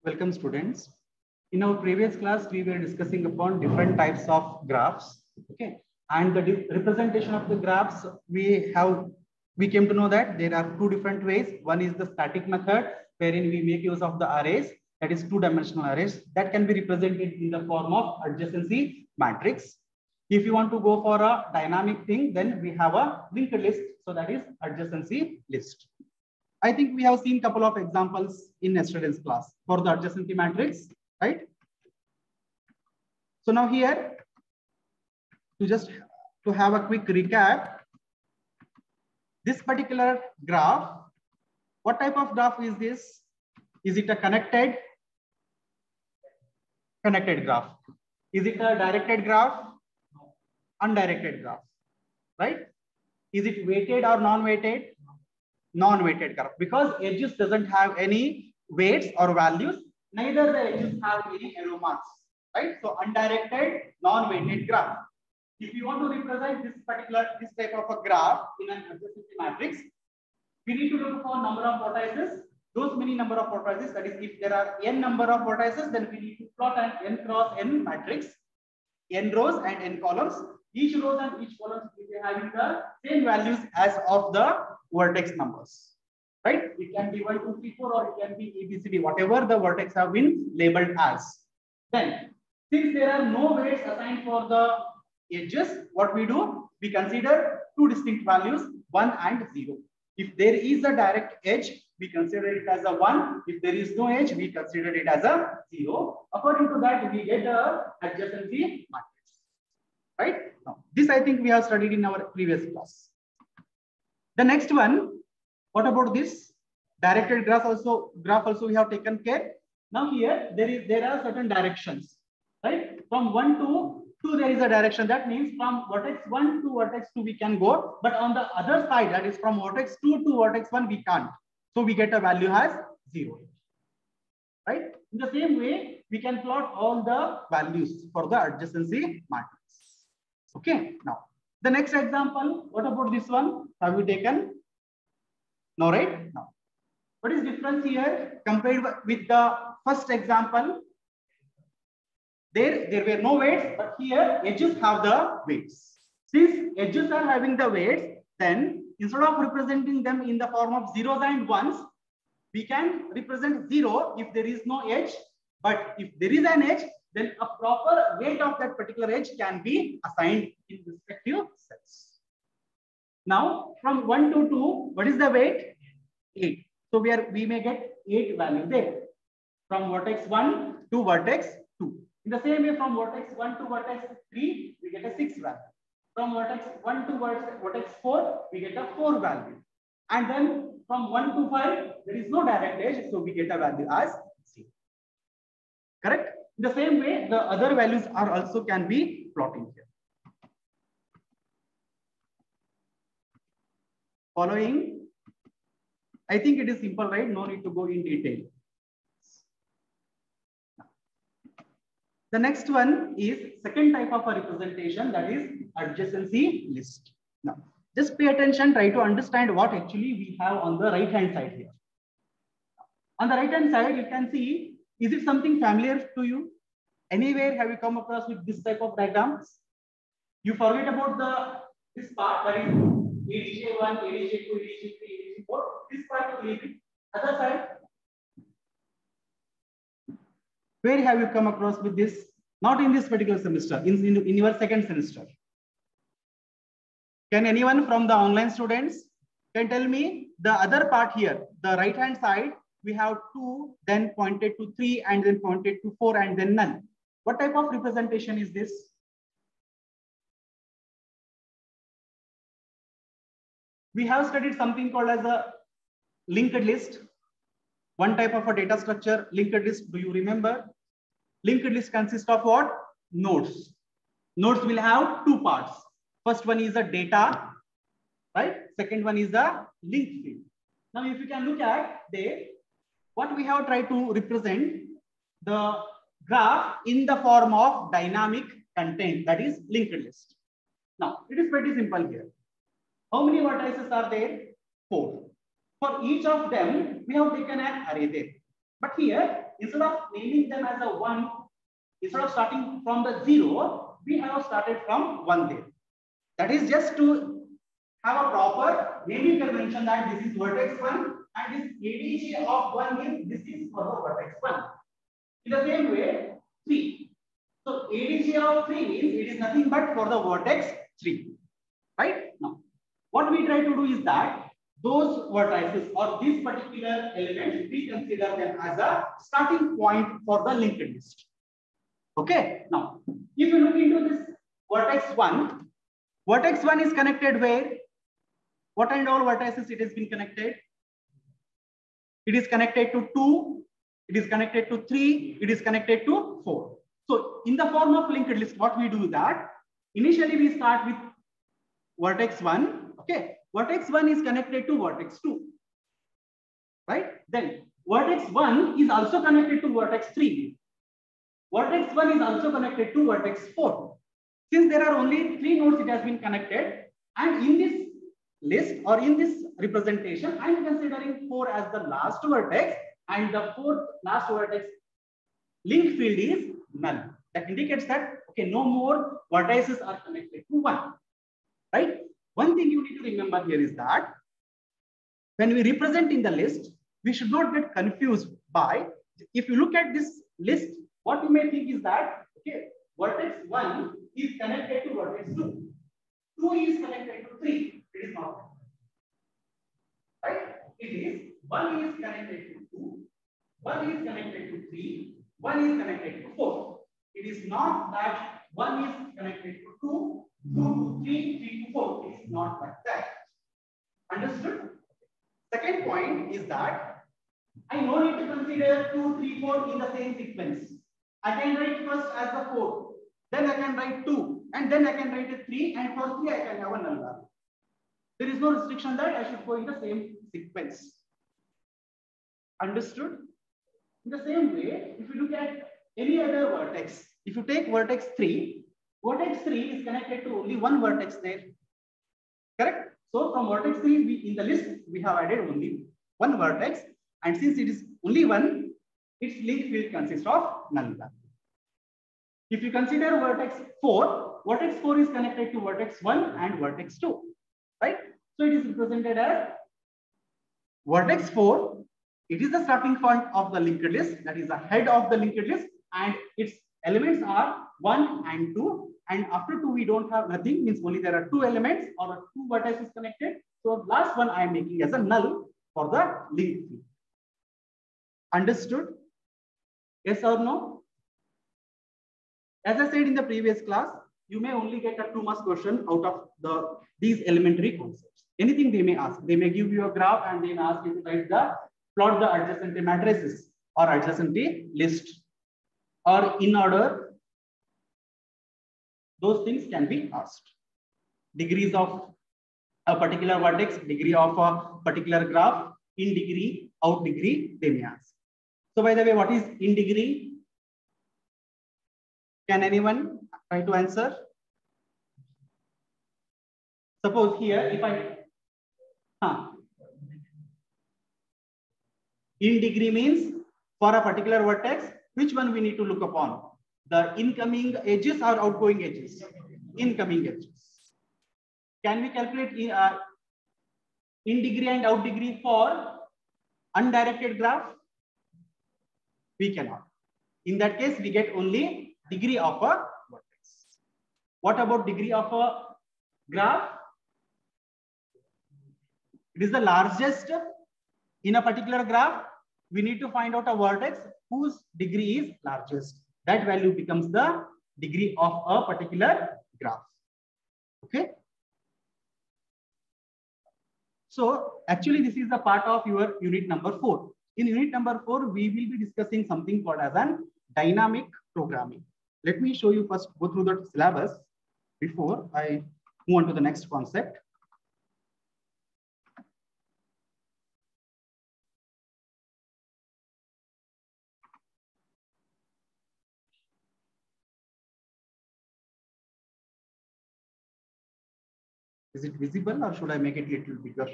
Welcome students. In our previous class, we were discussing upon different types of graphs. Okay. And the representation of the graphs, we came to know that there are two different ways. One is the static method, wherein we make use of the arrays, that is two-dimensional arrays, that can be represented in the form of adjacency matrix. If you want to go for a dynamic thing, then we have a linked list. So that is adjacency list. I think we have seen a couple of examples in yesterday's class for the adjacency matrix, right? So now here, to have a quick recap, this particular graph, what type of graph is this? Is it a connected graph? Is it a directed graph? Undirected graph, right? Is it weighted or non-weighted? Non-weighted graph, because edges doesn't have any weights or values, neither the edges have any arrow marks, right? So undirected, non-weighted graph. If you want to represent this type of a graph in an adjacency matrix, we need to look for number of vertices, those many number of vertices. That is, if there are n number of vertices, then we need to plot an n cross n matrix, n rows and n columns. Each rows and each columns will be having the same values as of the vertex numbers, right? It can be 1, 2, 3, 4, or it can be ABCD, whatever the vertex have been labeled as. Then, since there are no weights assigned for the edges, what we do? We consider two distinct values, 1 and 0. If there is a direct edge, we consider it as a 1. If there is no edge, we consider it as a 0. According to that, we get the adjacency matrix, right? Now, this I think we have studied in our previous class. The next one, what about this directed graph? Also we have taken care. Now here there are certain directions, right? From 1 to 2 there is a direction. That means from vertex 1 to vertex 2 we can go, but on the other side, that is from vertex 2 to vertex 1 we can't. So we get a value as 0, right? In the same way, we can plot all the values for the adjacency matrix. Okay. Now the next example, what about this one? Have we taken? No, right? Now, what is difference here compared with the first example? There were no weights, but here edges have the weights. Since edges are having the weights, then instead of representing them in the form of zeros and ones, we can represent 0 if there is no edge. But if there is an edge, then a proper weight of that particular edge can be assigned in respective sets. Now, from 1 to 2, what is the weight? 8. So we may get 8 value there. From vertex 1 to vertex 2. In the same way, from vertex 1 to vertex 3, we get a 6 value. From vertex 1 to vertex 4, we get a 4 value. And then from 1 to 5, there is no direct edge, so we get a value as 0. Correct? In the same way, the other values are also can be plotting here. Following, I think it is simple, right? No need to go in detail. The next one is second type of a representation, that is adjacency list. Now, just pay attention, try to understand what actually we have on the right hand side here. On the right hand side, you can see, is it something familiar to you? Anywhere have you come across with this type of diagrams? You forget about this part, that is ADJ1, ADJ2, ADJ3, ADJ4. This part you leave it. Other side, where have you come across with this? Not in this particular semester, in your second semester. Can anyone from the online students can tell me the other part here, the right hand side, we have 2, then pointed to 3, and then pointed to 4, and then none. What type of representation is this? We have studied something called as a linked list. One type of a data structure, linked list. Do you remember? Linked list consists of what? Nodes. Nodes will have two parts. First one is the data, right? Second one is the linked field. Now, if you can look at there, what we have tried to represent the graph in the form of dynamic content, that is linked list. Now, it is pretty simple here. How many vertices are there? 4. For each of them, we have taken an array there. But here, instead of naming them as a 1, instead of starting from the 0, we have started from 1 there. That is just to have a proper naming convention that this is vertex 1 and this ADJ of 1 means this is for the vertex 1. In the same way, 3. So ADJ of 3 means it is nothing but for the vertex 3. Right? Now, what we try to do is that those vertices or these particular elements, we consider them as a starting point for the linked list. Okay. Now, if you look into this vertex 1 is connected where? What and all vertices it has been connected? It is connected to 2, it is connected to 3, it is connected to 4. So, in the form of linked list, what we do is that initially we start with vertex 1. Okay. Vertex 1 is connected to vertex 2. Right? Then vertex 1 is also connected to vertex 3. Vertex 1 is also connected to vertex 4. Since there are only 3 nodes, it has been connected. And in this list or in this representation, I am considering 4 as the last vertex and the 4th last vertex link field is null. That indicates that, okay, no more vertices are connected to 1. Right? One thing you need to remember here is that when we represent in the list, we should not get confused by, if you look at this list, what you may think is that, okay, vertex 1 is connected to vertex 2. 2 is connected to 3. It is not. Right? It is 1 is connected to 2, 1 is connected to 3, 1 is connected to 4. It is not that 1 is connected to 2, 2 to 3, 3 to 4. It is not like that. Understood? Second point is that I no need to consider 2, 3, 4 in the same sequence. I can write first as the 4, then I can write 2, and then I can write a 3, and for 3 I can have a null value. There is no restriction that I should go in the same sequence. Understood? In the same way, if you look at any other vertex, if you take vertex 3 is connected to only one vertex there. Correct? So from vertex 3, in the list, we have added only one vertex. And since it is only one, its link field consists of null value. If you consider vertex 4 is connected to vertex 1 and vertex 2. Right? So it is represented as vertex 4. It is the starting point of the linked list, that is the head of the linked list, and its elements are 1 and 2. And after 2, we don't have nothing, means only there are 2 elements or 2 vertices connected. So last one I am making as a null for the link field. Understood? Yes or no? As I said in the previous class, you may only get a 2 marks question out of these elementary concepts. Anything they may ask. They may give you a graph and they may ask you to plot the adjacency matrices or adjacency list, or in order. Those things can be asked. Degrees of a particular vertex, degree of a particular graph, in degree, out degree, they may ask. So by the way, what is in degree? Can anyone try to answer? Suppose here, if in degree means for a particular vertex, which one we need to look upon? The incoming edges or outgoing edges? Incoming edges. Can we calculate in degree and out degree for undirected graph? We cannot. In that case, we get only degree of a vertex. What about degree of a graph? It is the largest in a particular graph. We need to find out a vertex whose degree is largest. That value becomes the degree of a particular graph. Okay. So actually, this is the part of your unit number 4. In unit number 4, we will be discussing something called as an dynamic programming. Let me show you first, go through the syllabus before I move on to the next concept. Is it visible or should I make it a little bigger?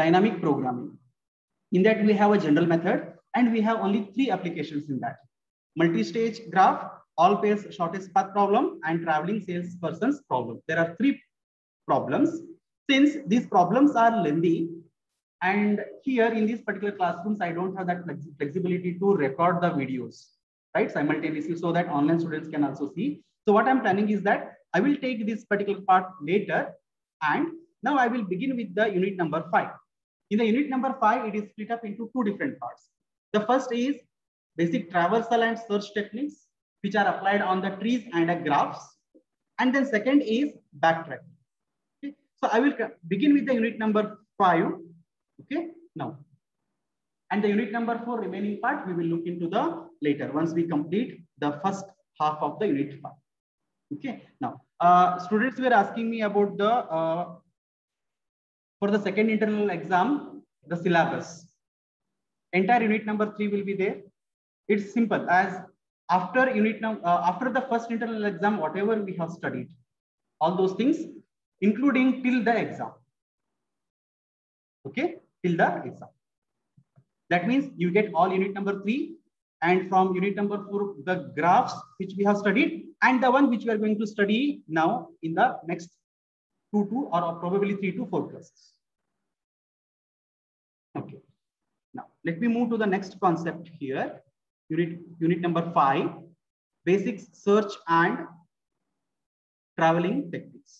dynamic programming. In that, we have a general method, and we have only 3 applications in that: multi-stage graph, all pairs shortest path problem, and traveling salesperson's problem. There are 3 problems. Since these problems are lengthy, and here in these particular classrooms, I don't have that flexibility to record the videos, right, simultaneously, so that online students can also see. So what I'm planning is that I will take this particular part later, and now I will begin with the unit number 5. In the unit number 5, it is split up into 2 different parts. The first is basic traversal and search techniques, which are applied on the trees and graphs. And then second is backtracking. Okay. So I will begin with the unit number 5. Okay, now. And the unit number 4 remaining part, we will look into the later once we complete the first half of the unit 5. Okay, now students were asking me about the for the second internal exam, the syllabus. Entire unit number 3 will be there. It's simple, as after after the first internal exam, whatever we have studied, all those things, including till the exam. Okay, till the exam. That means you get all unit number 3, and from unit number 4, the graphs which we have studied, and the one which we are going to study now in the next 2 or probably 3 to 4 classes. Okay. Now let me move to the next concept here. Unit number 5, basic search and traveling techniques.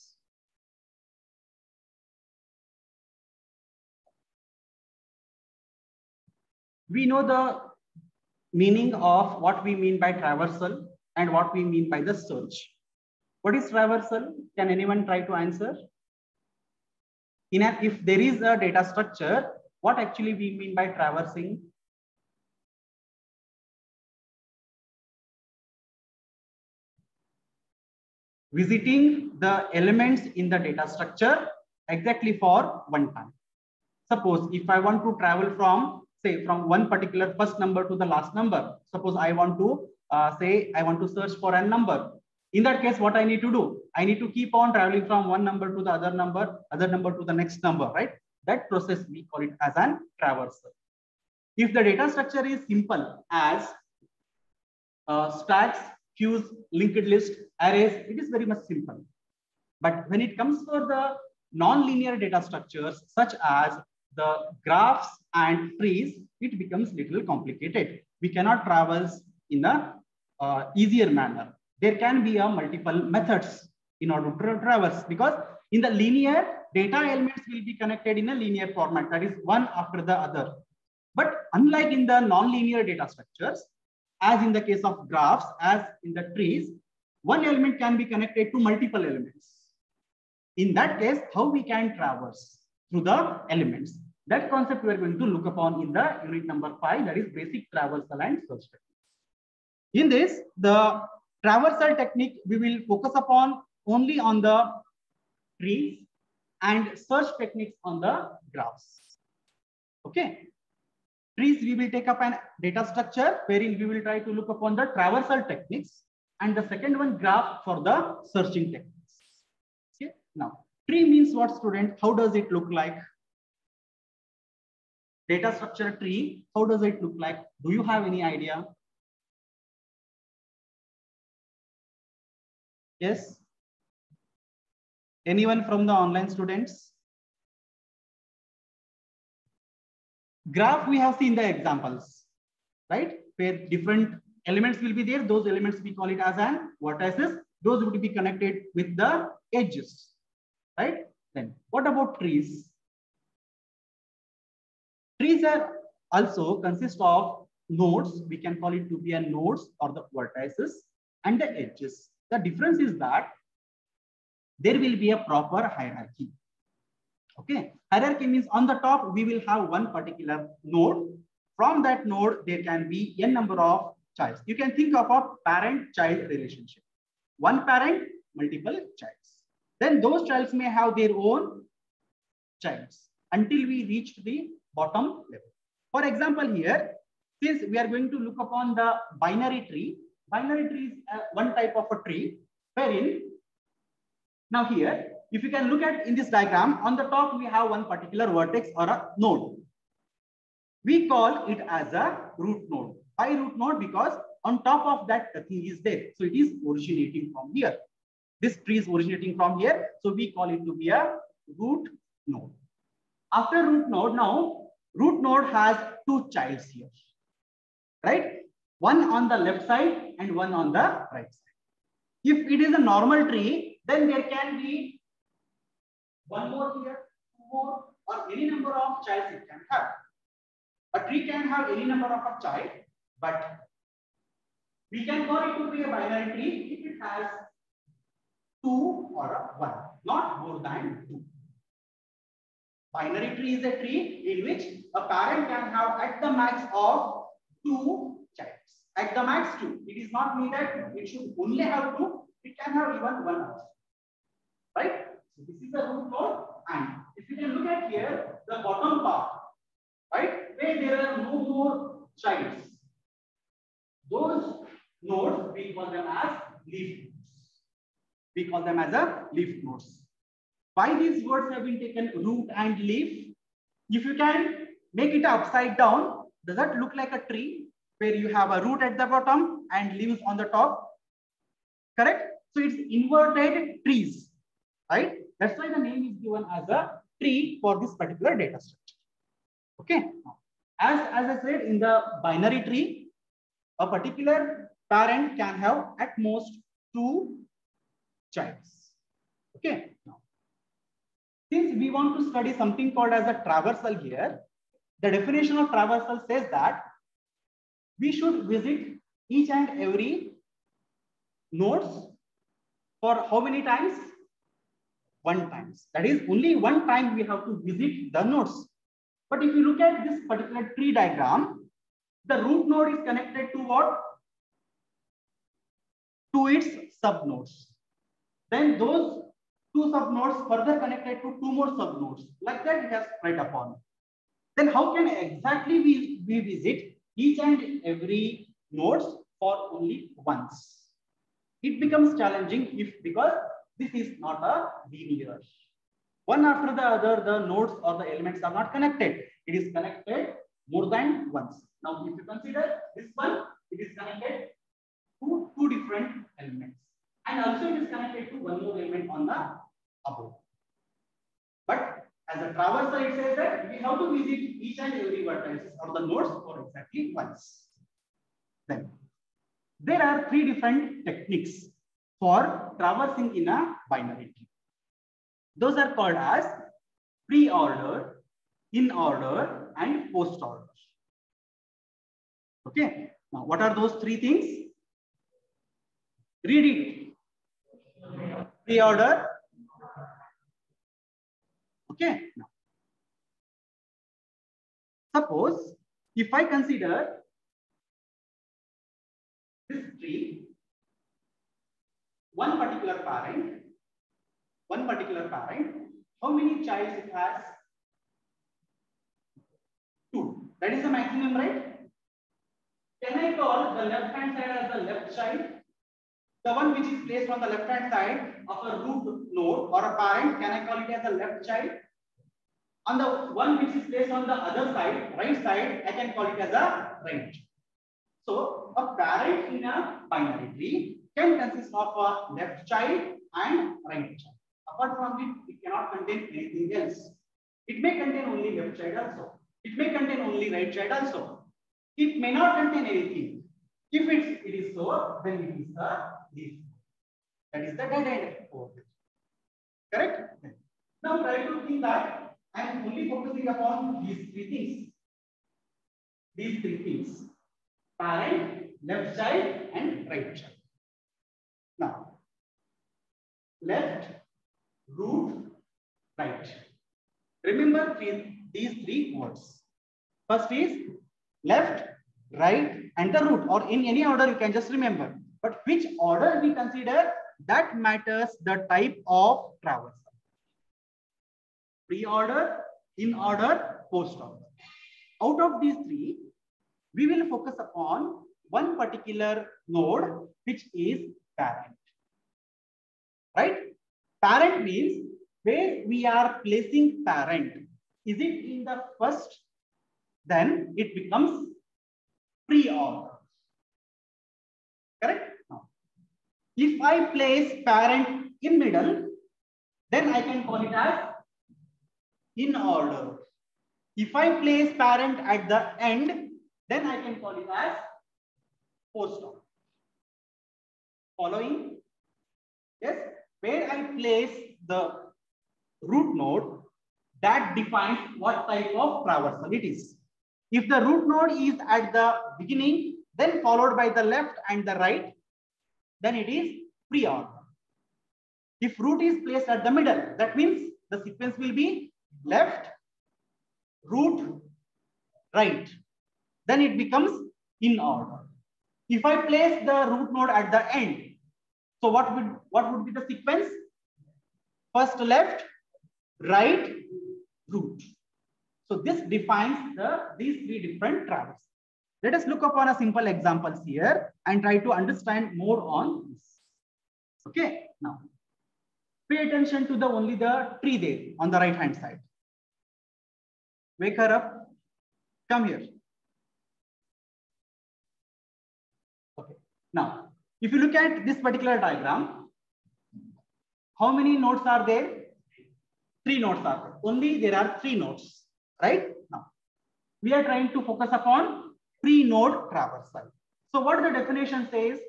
We know the meaning of what we mean by traversal and what we mean by the search. What is traversal? Can anyone try to answer? If there is a data structure, what actually we mean by traversing? Visiting the elements in the data structure exactly for one time. Suppose if I want to travel from, say, from one particular first number to the last number, suppose I want to say I want to search for a number. In that case, what I need to do? I need to keep on traveling from one number to the other number to the next number, right? That process we call it as an traversal. If the data structure is simple as stacks, queues, linked list, arrays, it is very much simple. But when it comes for the non-linear data structures, such as the graphs and trees, it becomes little complicated. We cannot traverse in a easier manner. There can be multiple methods in order to traverse, because in the linear, data elements will be connected in a linear format, that is one after the other. But unlike in the non-linear data structures, as in the case of graphs, as in the trees, one element can be connected to multiple elements. In that case, how we can traverse through the elements? That concept we are going to look upon in the unit number 5, that is basic traversal and search techniques. In this, the traversal technique, we will focus upon only on the trees and search techniques on the graphs. Okay. Trees, we will take up an data structure wherein we will try to look upon the traversal techniques, and the second one, graph, for the searching techniques. Okay. Now, tree means what, student? How does it look like? Data structure tree, how does it look like? Do you have any idea? Yes? Anyone from the online students? Graph we have seen the examples, right? Where different elements will be there. Those elements we call it as an vertices. Those would be connected with the edges, right? Then what about trees? Trees are also consist of nodes. We can call it to be a nodes or the vertices and the edges. The difference is that there will be a proper hierarchy. Okay, hierarchy means on the top, we will have one particular node. From that node, there can be n number of childs. You can think of a parent-child relationship. One parent, multiple childs. Then those childs may have their own childs until we reach the bottom level. For example, here, since we are going to look upon the binary tree is one type of a tree wherein, now here, if you can look at in this diagram, on the top we have one particular vertex or a node. We call it as a root node. Why root node? Because on top of that the thing is there. So it is originating from here. This tree is originating from here. So we call it to be a root node. After root node, now root node has two childs here, right? One on the left side and one on the right side. If it is a normal tree, then there can be one more here, two more, or any number of childs it can have. A tree can have any number of a child, but we can call it to be a binary tree if it has 2 or a 1, not more than 2. Binary tree is a tree in which a parent can have at the max of 2 childs. At the max 2. It is not needed. It should only have 2. It can have even 1 also. Right? So this is the root node. And if you can look at here, the bottom part, right, where there are no more childs, those nodes we call them as leaf nodes. We call them as a leaf nodes. Why these words have been taken root and leaf? If you can make it upside down, does that look like a tree where you have a root at the bottom and leaves on the top? Correct? So it's inverted trees, right? That's why the name is given as a tree for this particular data structure. Okay. As I said, in the binary tree, a particular parent can have at most 2 childs. Okay. Now, since we want to study something called as a traversal here, the definition of traversal says that we should visit each and every nodes for how many times? 1 time. That is only 1 time we have to visit the nodes. But if you look at this particular tree diagram, the root node is connected to what? To its subnodes. Then those 2 subnodes further connected to 2 more subnodes. Like that it has spread upon. Then how can exactly we visit each and every nodes for only once? It becomes challenging because this is not a linear. One after the other, the nodes or the elements are not connected. It is connected more than once. Now, if you consider this one, it is connected to 2 different elements. And also it is connected to 1 more element on the above. But as a traversal, it says that we have to visit each and every vertex or the nodes for exactly once. Then there are 3 different techniques for traversing in a binary tree. Those are called as pre-order, in-order, and post-order. Okay. Now, what are those 3 things? Read it. Pre-order. Okay. Now, suppose if I consider this tree, one particular parent, how many childs it has? 2. That is the maximum, right? Can I call the left hand side as the left child? The one which is placed on the left hand side of a root node or a parent, can I call it as a left child? On the one which is placed on the other side, right side, I can call it as a right. So a parent in a binary tree can consist of a left child and right child. Apart from it, it cannot contain anything else. It may contain only left child also. It may contain only right child also. It may not contain anything. If it is so, then it is a leaf. That is the dead end of it. Correct? Now try to think that I am only focusing upon these 3 things. These 3 things. Parent, left child, and right child. Now, left, root, right. Remember these 3 words. First is left, right, and the root, or in any order you can just remember. But which order we consider, that matters the type of traversal. Pre-order, in-order, post-order. Out of these 3, we will focus upon one particular node, which is parent. Right? Parent means where we are placing parent, is it in the first? Then it becomes pre-order. Correct? Now, if I place parent in middle, then I can call it as in order. If I place parent at the end, then I can call it as post order. Following? Yes, where I place the root node, that defines what type of traversal it is. If the root node is at the beginning, then followed by the left and the right, then it is pre-order. If root is placed at the middle, that means the sequence will be left, root, right. Then it becomes in order. If I place the root node at the end, so what would be the sequence? First left, right, root. So this defines these three different traversals. Let us look upon a simple examples here and try to understand more on this. Okay, now pay attention to only the tree there on the right hand side. Wake her up. Come here. Okay. Now, if you look at this particular diagram, how many nodes are there? 3 nodes are there. Only there are 3 nodes, right? Now, we are trying to focus upon pre-node traversal. So what the definition says,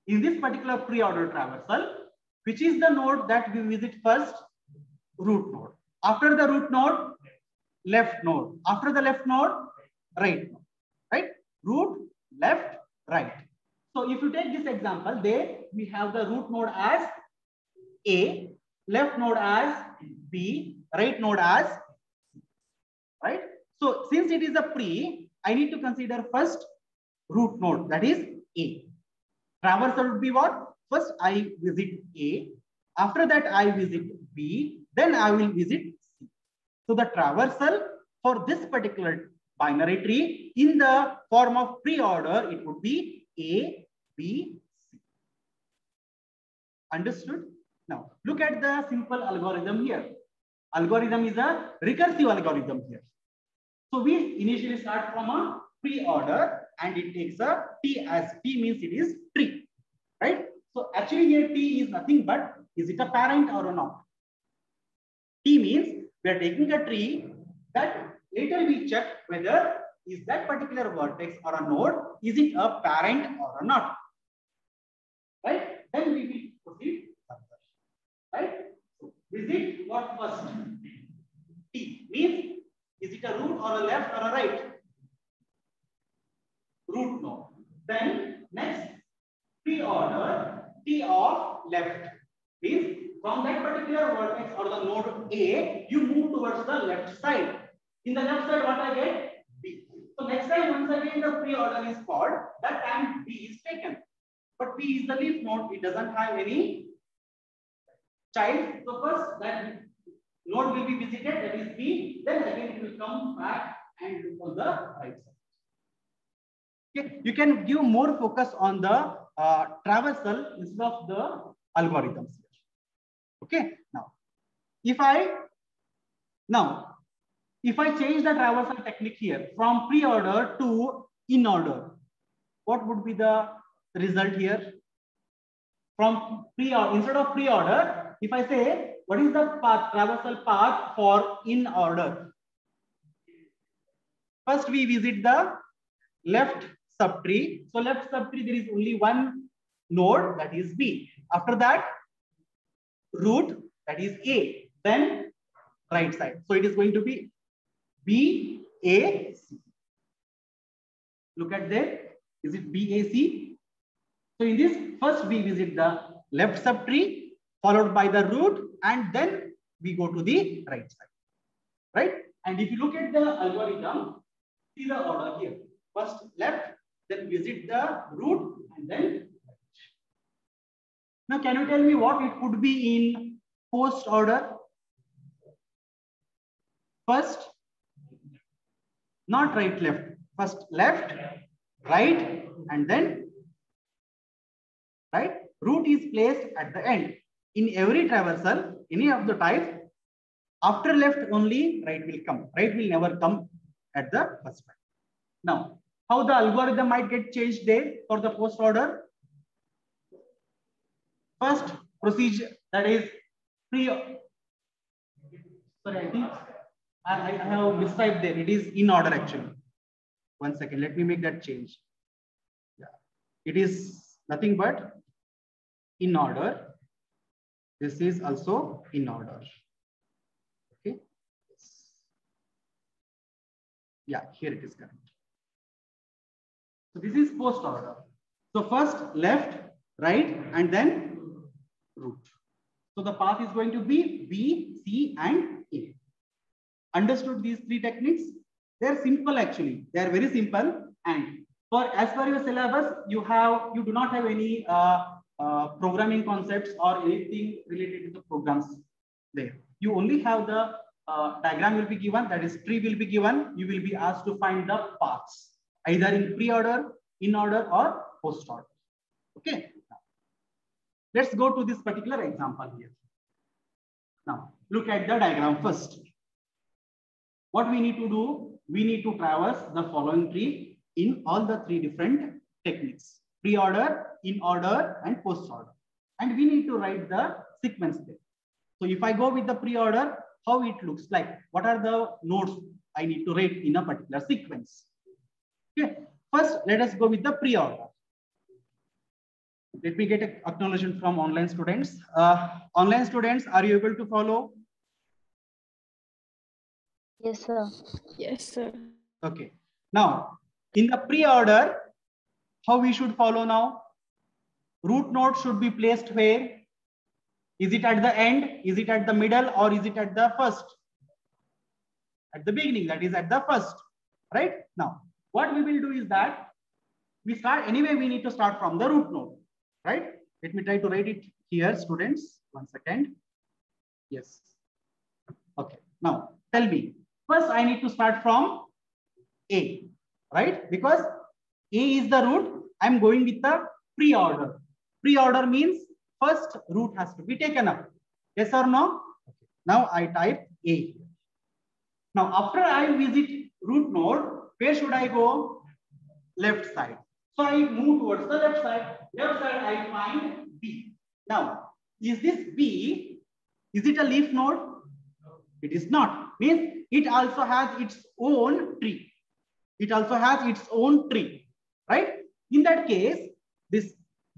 in this particular pre-order traversal, which is the node that we visit first? Root node. After the root node, left node. After the left node, right node. Right? Root, left, right. So if you take this example, there we have the root node as A, left node as B, right node as C. Right? So since it is a pre, I need to consider first root node, that is A. Traversal would be what? First I visit A, after that I visit B, then I will visit C. So the traversal for this particular binary tree in the form of pre-order, it would be A, B, C. Understood? Now look at the simple algorithm here. Algorithm is a recursive algorithm here. So we initially start from a pre-order and it takes a T, as T means it is tree, right? So actually here T is nothing but, is it a parent or not? T means we are taking a tree that later we check whether is that particular vertex or a node, is it a parent or not? Right? Then we will proceed further. Right? So visit what first? T means, is it a root or a left or a right? Root node. Then next pre-order T of left means from that particular vertex or the node A, you move towards the left side. In the left side, what I get? B. So next time, once again the pre-order is called, that time B is taken. But B is the leaf node, it doesn't have any child. So first that node will be visited, that is B, then again it will come back and look on the right side. Okay. You can give more focus on the traversal instead of the algorithms. Okay. Now, if I change the traversal technique here from pre-order to in order, what would be the result here? From pre-order, instead of pre-order, if I say what is the path, traversal path for in order? First we visit the left subtree. So left subtree, there is only one node, that is B. After that, root, that is A. Then right side. So it is going to be B, A, C. Look at there. Is it B, A, C? So in this, first we visit the left subtree, followed by the root, and then we go to the right side. Right? And if you look at the algorithm, see the order here. First left, then visit the root, and then right. Now, can you tell me what it could be in post order? First, not right, left. First left, right, and then right. Root is placed at the end. In every traversal, any of the types, After left only right will come. Right will never come at the first point. Now, how the algorithm might get changed there for the post order? First procedure, that is pre. Sorry, I think I have mistyped there. It is in order actually. 1 second. Let me make that change. Yeah, it is nothing but in order. This is also in order. Okay. Yeah, here it is correct. So this is post order. So first left, right, and then root. So the path is going to be B, C, and A. Understood these three techniques? They are simple actually. They are very simple. And for as per your syllabus, you do not have any programming concepts or anything related to the programs there. You only have the diagram will be given, that is tree will be given. You will be asked to find the paths either in pre-order, in order, or post order. Okay. Let's go to this particular example here. Now look at the diagram first. What we need to do, we need to traverse the following tree in all the three different techniques: pre-order, in order, and post order. And we need to write the sequence there. So if I go with the pre-order, how it looks like? What are the nodes I need to write in a particular sequence? Okay. First, let us go with the pre-order. Let me get an acknowledgement from online students. Online students, are you able to follow? Yes, sir. Yes, sir. Okay. Now, in the pre-order, how we should follow now? Root node should be placed where? Is it at the end? Is it at the middle? Or is it at the first? At the beginning, that is at the first. Right? Now, what we will do is that we start, anyway, we need to start from the root node. Right? Let me try to write it here, students. 1 second. Yes. Okay. Now, tell me. First, I need to start from A, right? Because A is the root. I'm going with the pre-order. Pre-order means first root has to be taken up. Yes or no? Okay. Now I type A here. Now, after I visit root node, where should I go? Left side. So I move towards the left side. Left side, I find B. Now, is this B? Is it a leaf node? It is not. Means it also has its own tree. It also has its own tree, right? In that case, this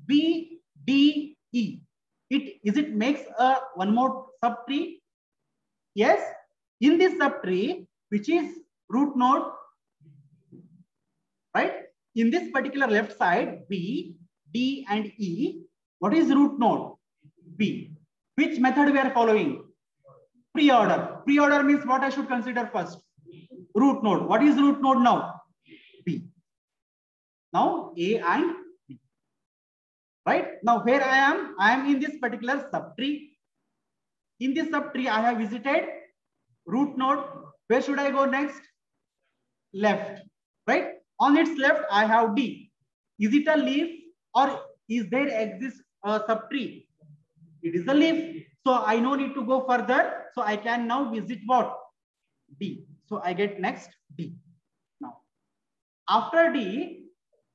B, D, E, is it makes a one more subtree? Yes. In this subtree, which is root node, right? In this particular left side, B, D, and E, what is root node? B. Which method we are following? Pre-order. Pre-order means what I should consider first? Root node. What is root node now? B. Now A and B. Right? Now where I am in this particular subtree. In this subtree, I have visited root node. Where should I go next? Left. Right? On its left, I have D. Is it a leaf or is there exists a subtree? It is a leaf. So I no need to go further. So I can now visit what? D. So I get next D. Now, after D,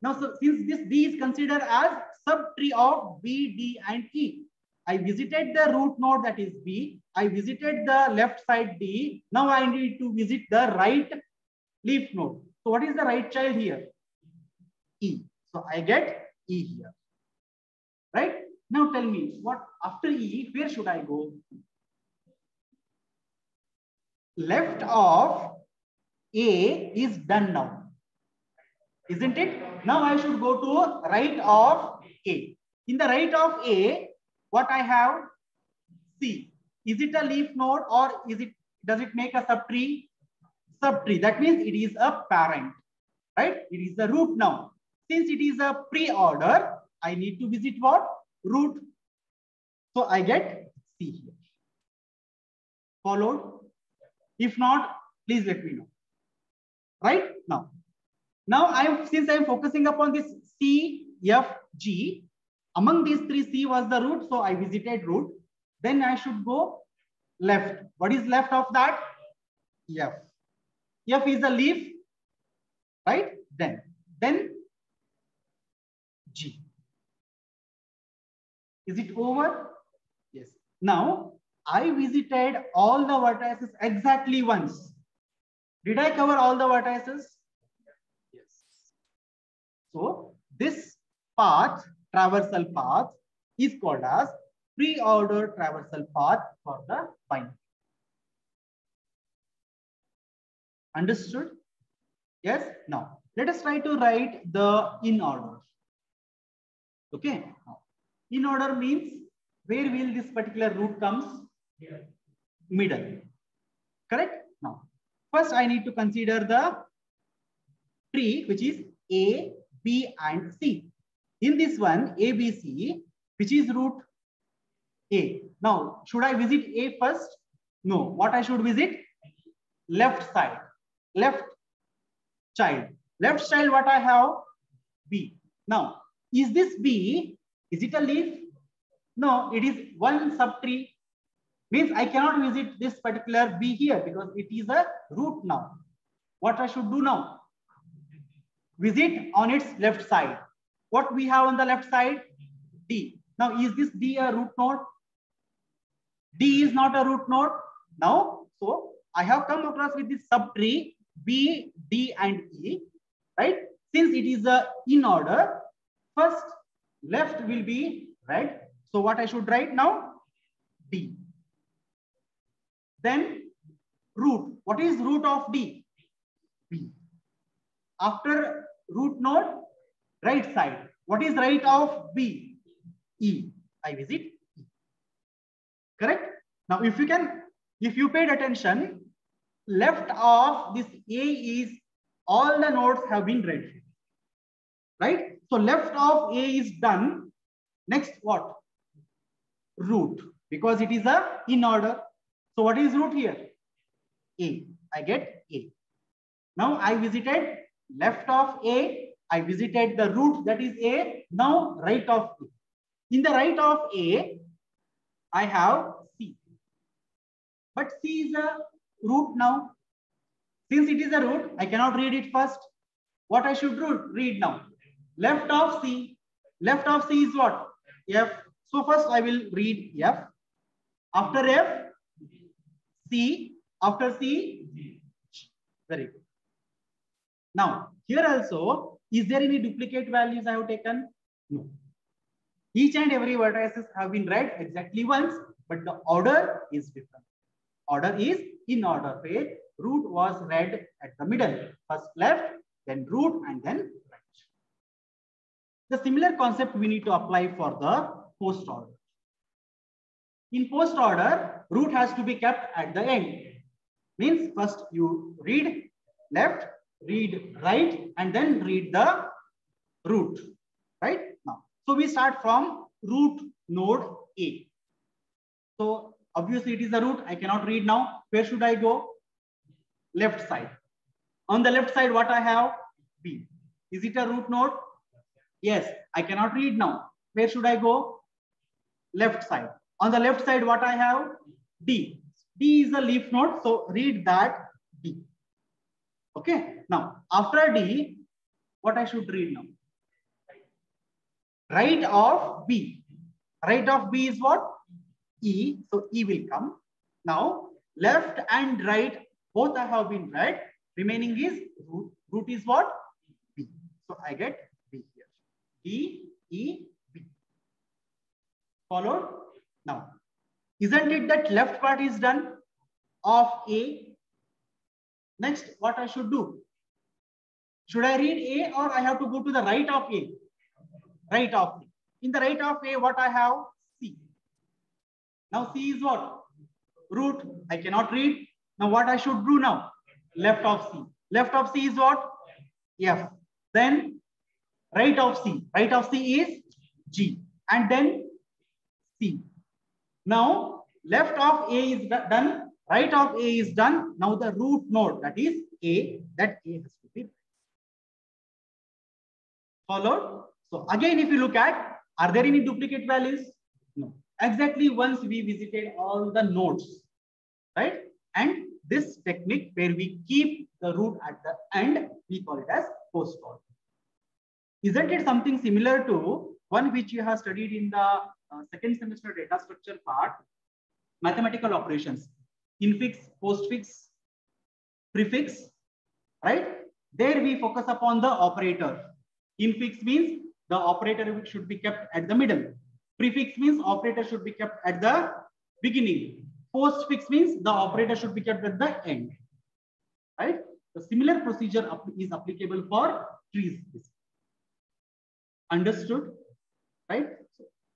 now so since this D is considered as subtree of B, D, and E, I visited the root node, that is B. I visited the left side D. Now I need to visit the right leaf node. So what is the right child here? E. So I get E here. Right? Now tell me, what after E, where should I go? Left of A is done now. Isn't it? Now I should go to right of A. In the right of A, what I have? C. Is it a leaf node or does it make a subtree? Subtree. That means it is a parent. Right? It is the root now. Since it is a pre-order, I need to visit what? Root. So I get C here. Followed? If not, please let me know. Right? Now since I am focusing upon this C, F, G, among these three, C was the root. So I visited root. Then I should go left. What is left of that? F. F is a leaf, right? Then G. Is it over? Yes. Now I visited all the vertices exactly once. Did I cover all the vertices? Yes. So this path, traversal path, is called as pre-ordered traversal path for the binary. Understood? Yes. Now let us try to write the in order. Okay. In order means where will this particular root comes? Here. Middle. Correct? Now, first I need to consider the tree, which is A, B, and C. In this one, A, B, C, which is root A. Now, should I visit A first? No. What I should visit? Left side. Left child. Left child, what I have? B. Now, is this B? Is it a leaf? No, it is one subtree. Means I cannot visit this particular B here because it is a root now. What I should do now? Visit on its left side. What we have on the left side? D. Now, is this D a root node? D is not a root node. Now, so I have come across with this subtree B, D, and E. Right? Since it is in order, first left will be red. So what I should write now? D. Then root. What is root of D? B. After root node, right side. What is right of B? E. I visit E. Correct? Now, if you paid attention, left of this A is all the nodes have been read. Right? So left of A is done. Next, what? Root. Because it is a in order. So what is root here? A. I get A. Now I visited left of A. I visited the root, that is A. Now right of A. In the right of A, I have C. But C is a root now. Since it is a root, I cannot read it first. What I should read now? Left of C. Left of C is what? F. So first I will read F. After F, C. After C, very good. Now, here also, is there any duplicate values I have taken? No. Each and every vertices have been read exactly once, but the order is different. Order is in order, where root was read at the middle. First left, then root, and then right. The similar concept we need to apply for the post order. In post order, root has to be kept at the end. Means first you read left, read right, and then read the root. Right? Now, so we start from root node A. So obviously it is the root. I cannot read now. Where should I go? Left side. On the left side, what I have? B. Is it a root node? Yes. I cannot read now. Where should I go? Left side. On the left side, what I have? D. D is a leaf node. So read that D. Okay. Now, after D, what I should read now? Right of B. Right of B is what? E. So E will come. Now, left and right, both have been read. Remaining is root. Root is what? B. So I get B here. D, E, B. Followed? Now, isn't it that left part is done of A? Next, what I should do? Should I read A or I have to go to the right of A? Right of A. In the right of A, what I have? C. Now C is what? Root. I cannot read. Now what I should do now? Left of C. Left of C is what? F. Then right of C. Right of C is G. And then C. Now left of A is done. Right of A is done. Now the root node, that is A. That A has to be followed. So again, if you look at, are there any duplicate values? No. Exactly once we visited all the nodes. right? And this technique where we keep the root at the end, we call it as post-call. Isn't it something similar to one which you have studied in the second semester data structure part, mathematical operations, infix, postfix, prefix, right? There we focus upon the operator. Infix means the operator should be kept at the middle. Prefix means operator should be kept at the beginning. Postfix means the operator should be kept at the end, right? The similar procedure is applicable for trees. Understood, right?